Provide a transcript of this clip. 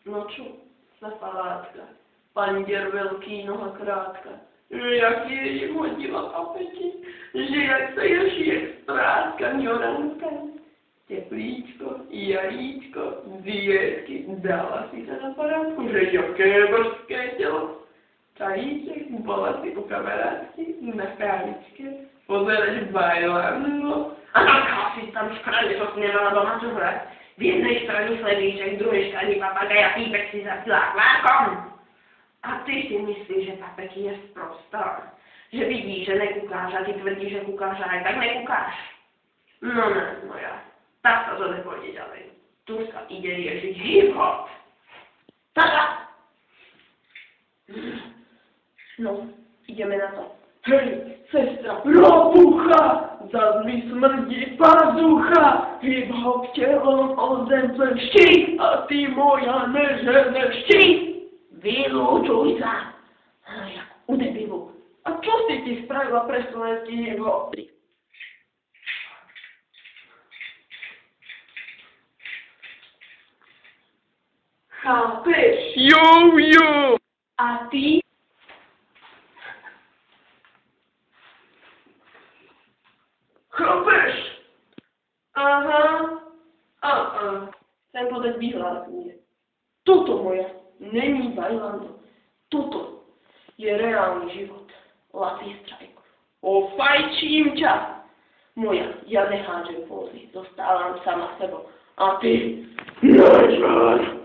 No čo za palátka? Pandier veľký, noha krátka. Že jak je jim hodila papeti, že jak sa Jošiek sprátka ňoranka. Teplíčko, jaríčko, dietky, dala si sa na parádku, že jaké brzké telo. Čajíček, bola si u kamarátky, na kávičke, pozerať bajlando. A nakal si tam škrane, čo si nemala doma čo hrať. V jednej strane sledíček, v druhej strane papagaj a pípek si zasila kvákom. A ty si myslíš, že papek je sprostá. Že vidíš, že nekúkáš a ty tvrdíš, že kúkáš a aj tak nekúkáš. No ne, moja. Tak sa to nepôjde ďalej. Tu sa ide riešiť hip-hop. Tada! No, ideme na to. Hej, sestra, ropucha! Zas mi smrdí pazucha! Hip-hop telom o zem plešti, a ty moja neženešti! Vylúčuj sa! Jak u debilu. A čo si ti spravila pre slovenský hip-hop? Chápeš? Jo! A ty? Chápeš? Aha. Chcem podať vyhlásenie. Toto moja není bajlando. Toto je reálny život. Laci strajk. Ofajčím ťa. Moja, ja nehádžem pózy. Zostávam sama sebou. A ty? Nečar.